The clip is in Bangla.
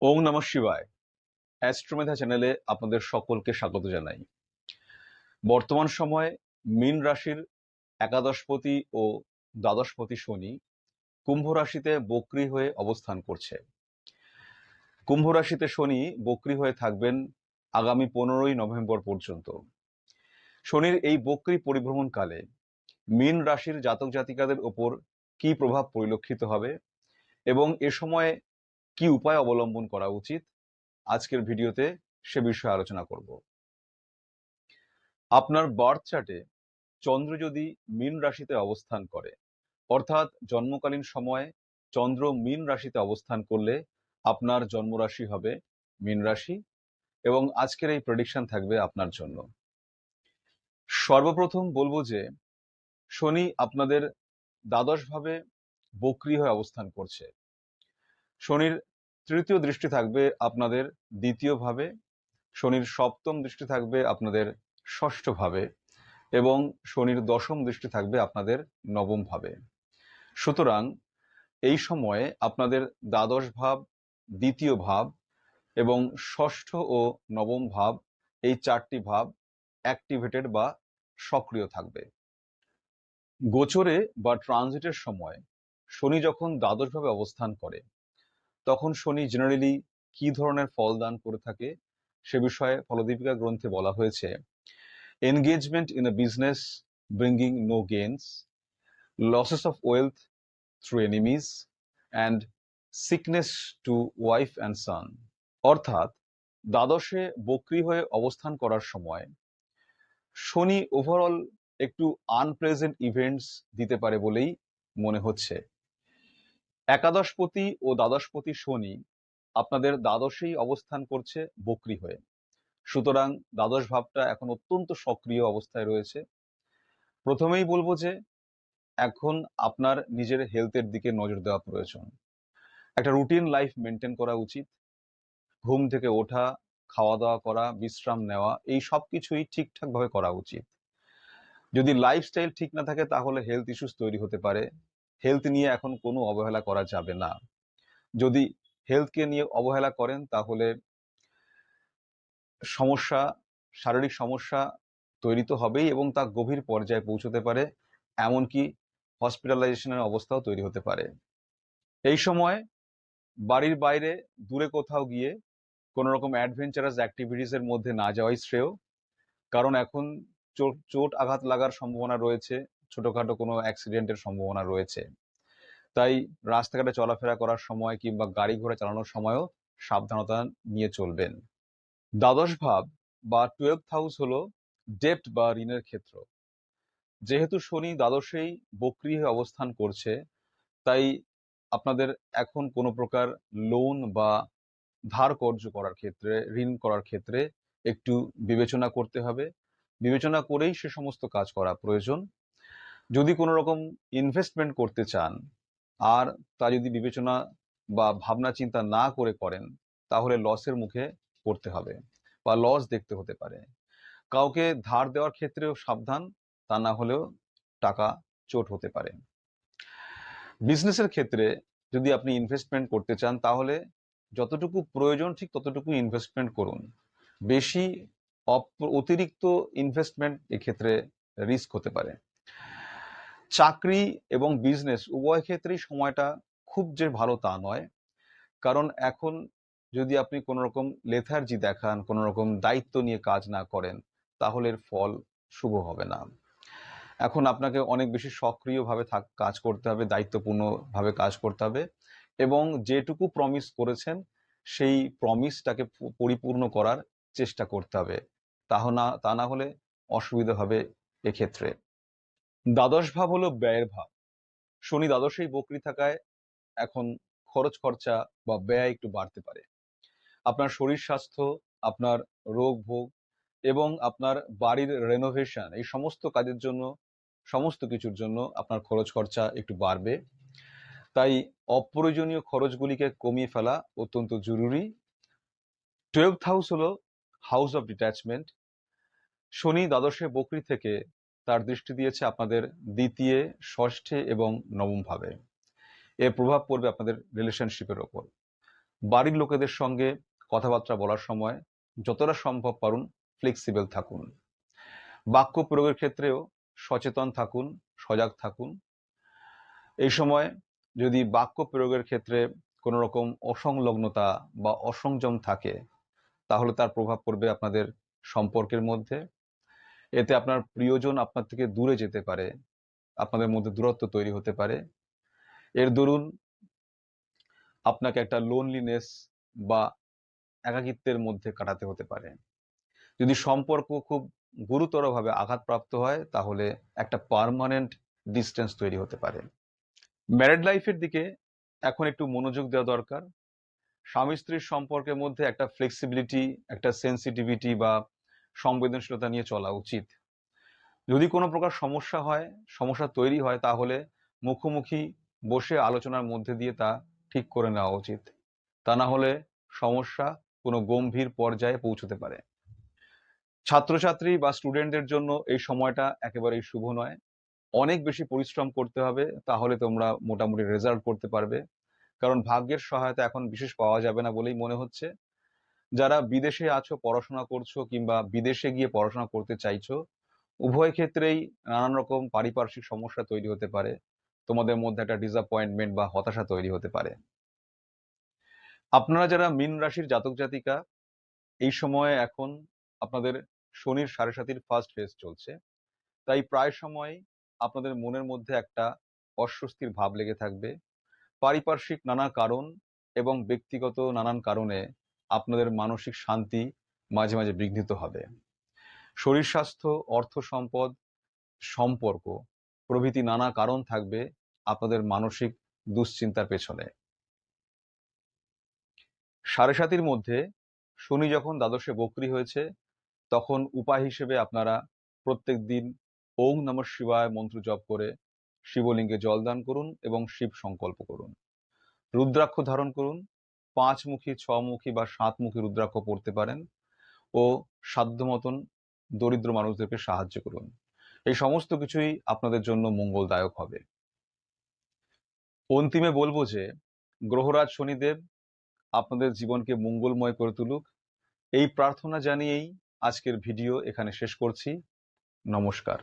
ওং নমঃ শিবায়। অ্যাস্ট্রোমেধা চ্যানেলে আপনাদের সকলকে স্বাগত জানাই। বর্তমান সময়ে মীন রাশির একাদশপতি ও দ্বাদশপতি শনি কুম্ভ রাশিতে বক্রী হয়ে অবস্থান করছে। কুম্ভ রাশিতে শনি বক্রী হয়ে থাকবেন আগামী 15ই নভেম্বর পর্যন্ত। শনির এই বক্রী পরিভ্রমণকালে মীন রাশির জাতক জাতিকাদের ওপর কি প্রভাব পরিলক্ষিত হবে এবং এ সময়ে কি উপায় অবলম্বন করা উচিত, আজকের ভিডিওতে সে বিষয়ে আলোচনা করব। আপনার বার্থ চার্টে চন্দ্র যদি মীন রাশিতে অবস্থান করে, অর্থাৎ জন্মকালীন সময়ে চন্দ্র মীন রাশিতে অবস্থান করলে আপনার জন্মরাশি হবে মীন রাশি এবং আজকের এই প্রেডিকশন থাকবে আপনার জন্য। সর্বপ্রথম বলবো যে শনি আপনাদের দ্বাদশ ভাবে বক্রী হয়ে অবস্থান করছে। শনির তৃতীয় দৃষ্টি থাকবে আপনাদের দ্বিতীয় ভাবে, শনির সপ্তম দৃষ্টি থাকবে আপনাদের ষষ্ঠ ভাবে এবং শনির দশম দৃষ্টি থাকবে আপনাদের নবম ভাবে। সুতরাং এই সময়ে আপনাদের দ্বাদশ ভাব, দ্বিতীয় ভাব এবং ষষ্ঠ ও নবম ভাব, এই চারটি ভাব অ্যাক্টিভেটেড বা সক্রিয় থাকবে। গোচরে বা ট্রানজিটের সময় শনি যখন দ্বাদশ ভাবে অবস্থান করে তখন শনি জেনারেলি কি ধরনের ফল দান করে থাকে সে বিষয়ে ফলদীপিকা গ্রন্থে বলা হয়েছে, engagement in a business bringing no gains, losses of wealth through enemies, and sickness to wife and son। অর্থাৎ দ্বাদশে বক্রী হয়ে অবস্থান করার সময় শনি ওভারঅল একটু আনপ্লেজেন্ট ইভেন্টস দিতে পারে বলেই মনে হচ্ছে। একাদশপতি ও দ্বাদশপতি শনি আপনাদের দ্বাদশেই অবস্থান করছে বক্রী হয়ে, সুতরাং দ্বাদশ ভাবটা এখন অত্যন্ত সক্রিয় অবস্থায় রয়েছে। প্রথমেই বলবো যে এখন আপনার নিজের হেলথের দিকে নজর দেওয়া প্রয়োজন। একটা রুটিন লাইফ মেনটেন করা উচিত। ঘুম থেকে ওঠা, খাওয়া দাওয়া করা, বিশ্রাম নেওয়া, এই সব কিছুই ঠিকঠাক ভাবে করা উচিত। যদি লাইফস্টাইল ঠিক না থাকে তাহলে হেলথ ইস্যুস তৈরি হতে পারে। হেলথ নিয়ে এখন কোনো অবহেলা করা যাবে না। যদি হেলথকে নিয়ে অবহেলা করেন তাহলে সমস্যা, শারীরিক সমস্যা তৈরি তো হবেই এবং তা গভীর পর্যায়ে পৌঁছতে পারে, এমনকি হসপিটালাইজেশনের অবস্থাও তৈরি হতে পারে। এই সময় বাড়ির বাইরে দূরে কোথাও গিয়ে কোনো রকম অ্যাডভেঞ্চারাস অ্যাক্টিভিটিসের মধ্যে না যাওয়াই শ্রেয়, কারণ এখন চোট আঘাত লাগার সম্ভাবনা রয়েছে, ছোটখাটো কোনো অ্যাক্সিডেন্টের সম্ভাবনা রয়েছে। তাই রাস্তাঘাটে চলাফেরা করার সময় কিংবা গাড়ি ঘোড়া চালানোর সময়ও সাবধানতা নিয়ে চলবেন। দ্বাদশ ভাব বা 12th হাউস হলো ডেপ্ট বা ঋণের ক্ষেত্র। যেহেতু শনি দ্বাদশেই বক্রী হয়ে অবস্থান করছে, তাই আপনাদের এখন কোনো প্রকার লোন বা ধার কর্জ করার ক্ষেত্রে, ঋণ করার ক্ষেত্রে একটু বিবেচনা করতে হবে। বিবেচনা করেই সে সমস্ত কাজ করা প্রয়োজন। যদি কোনো রকম ইনভেস্টমেন্ট করতে চান আর তা যদি বিবেচনা বা ভাবনা চিন্তা না করে করেন তাহলে লসের মুখে পড়তে হবে বা লস দেখতে হতে পারে। কাউকে ধার দেওয়ার ক্ষেত্রেও সাবধান, তা না হলেও টাকা চোট হতে পারে। বিজনেসের ক্ষেত্রে যদি আপনি ইনভেস্টমেন্ট করতে চান তাহলে যতটুকু প্রয়োজন ঠিক ততটুকু ইনভেস্টমেন্ট করুন। বেশি অতিরিক্ত ইনভেস্টমেন্ট এক্ষেত্রে রিস্ক হতে পারে। চাকরি এবং বিজনেস উভয় ক্ষেত্রেই সময়টা খুব যে ভালো তা নয়, কারণ এখন যদি আপনি কোনো রকম লেথার্জি দেখান, কোনো রকম দায়িত্ব নিয়ে কাজ না করেন তাহলে এর ফল শুভ হবে না। এখন আপনাকে অনেক বেশি সক্রিয়ভাবে কাজ করতে হবে, দায়িত্বপূর্ণভাবে কাজ করতে হবে এবং যেটুকু প্রমিস করেছেন সেই প্রমিসটাকে পরিপূর্ণ করার চেষ্টা করতে হবে। তা না হলে অসুবিধা হবে এক্ষেত্রে। দ্বাদশ ভাব হলো ব্যয়ের ভাব। শনি দ্বাদশেই বক্রী থাকায় এখন খরচ খরচা বা ব্যয় একটু বাড়তে পারে। আপনার শরীর স্বাস্থ্য, আপনার রোগ ভোগ এবং আপনার বাড়ির রেনোভেশন, এই সমস্ত কাজের জন্য, সমস্ত কিছুর জন্য আপনার খরচ খরচা একটু বাড়বে। তাই অপ্রয়োজনীয় খরচগুলিকে কমিয়ে ফেলা অত্যন্ত জরুরি। 12th হাউস হলো হাউস অফ ডিট্যাচমেন্ট। শনি দ্বাদশে বক্রী থেকে তার দৃষ্টি দিয়েছে আপনাদের দ্বিতীয়, ষষ্ঠে এবং নবম ভাবে। এর প্রভাব পড়বে আপনাদের রিলেশনশিপের ওপর। বাড়ির লোকেদের সঙ্গে কথাবার্তা বলার সময় যতটা সম্ভব পারুন ফ্লেক্সিবল থাকুন। বাক্য প্রয়োগের ক্ষেত্রেও সচেতন থাকুন, সজাগ থাকুন। এই সময় যদি বাক্য প্রয়োগের ক্ষেত্রে কোনো রকম অসংলগ্নতা বা অসংযম থাকে, তাহলে তার প্রভাব পড়বে আপনাদের সম্পর্কের মধ্যে। এতে আপনার প্রিয়জন আপনার থেকে দূরে যেতে পারে, আপনাদের মধ্যে দূরত্ব তৈরি হতে পারে। এর দরুন আপনাকে একটা লোনলিনেস বা একাকিত্বের মধ্যে কাটাতে হতে পারে। যদি সম্পর্ক খুব গুরুতরভাবে আঘাতপ্রাপ্ত হয়, তাহলে একটা পার্মানেন্ট ডিস্টেন্স তৈরি হতে পারে। ম্যারিড লাইফের দিকে এখন একটু মনোযোগ দেওয়া দরকার। স্বামী স্ত্রীর সম্পর্কের মধ্যে একটা ফ্লেক্সিবিলিটি, একটা সেন্সিটিভিটি বা সংবেদনশীলতা নিয়ে চলা উচিত। যদি কোনো প্রকার সমস্যা তৈরি হয়, তাহলে মুখোমুখি বসে আলোচনার মধ্যে দিয়ে তা ঠিক করে নেওয়া উচিত। তা না হলে সমস্যা কোনো গম্ভীর পর্যায়ে পৌঁছতে পারে। ছাত্রছাত্রী বা স্টুডেন্টদের জন্য এই সময়টা একেবারেই শুভ নয়। অনেক বেশি পরিশ্রম করতে হবে, তাহলে তোমরা মোটামুটি রেজাল্ট করতে পারবে। কারণ ভাগ্যের সহায়তা এখন বিশেষ পাওয়া যাবে না বলেই মনে হচ্ছে। যারা বিদেশে আছো, পড়াশোনা করছো, কিংবা বিদেশে গিয়ে পড়াশোনা করতে চাইছো, উভয় ক্ষেত্রেই নানান রকম পারিপার্শ্বিক সমস্যা তৈরি হতে পারে। তোমাদের মধ্যে একটা ডিসঅ্যাপয়েন্টমেন্ট বা হতাশা তৈরি হতে পারে। আপনারা যারা মীন রাশির জাতক জাতিকা, এই সময়ে এখন আপনাদের শনির 7.5 ফার্স্ট ফেজ চলছে। তাই প্রায় সময় আপনাদের মনের মধ্যে একটা অস্বস্তির ভাব লেগে থাকবে। পারিপার্শ্বিক নানা কারণ এবং ব্যক্তিগত নানান কারণে আপনাদের মানসিক শান্তি মাঝে মাঝে বিঘ্নিত হবে। শরীর স্বাস্থ্য, অর্থ সম্পদ, সম্পর্ক প্রভৃতি নানা কারণ থাকবে আপনাদের মানসিক দুশ্চিন্তার পেছনে। 7.5 মধ্যে শনি যখন দ্বাদশে বক্রী হয়েছে, তখন উপায় হিসেবে আপনারা প্রত্যেক দিন ওম নমঃ শিবায় মন্ত্র জপ করে শিবলিঙ্গে জলদান করুন এবং শিব সংকল্প করুন। রুদ্রাক্ষ ধারণ করুন। 5মুখী, 6মুখী বা 7মুখী রুদ্রাক্ষ পড়তে পারেন ও সাধ্য মতন দরিদ্র মানুষদেরকে সাহায্য করুন। এই সমস্ত কিছুই আপনাদের জন্য মঙ্গলদায়ক হবে। অন্তিমে বলবো যে গ্রহরাজ শনিদেব আপনাদের জীবনকে মঙ্গলময় করে তুলুক, এই প্রার্থনা জানিয়েই আজকের ভিডিও এখানে শেষ করছি। নমস্কার।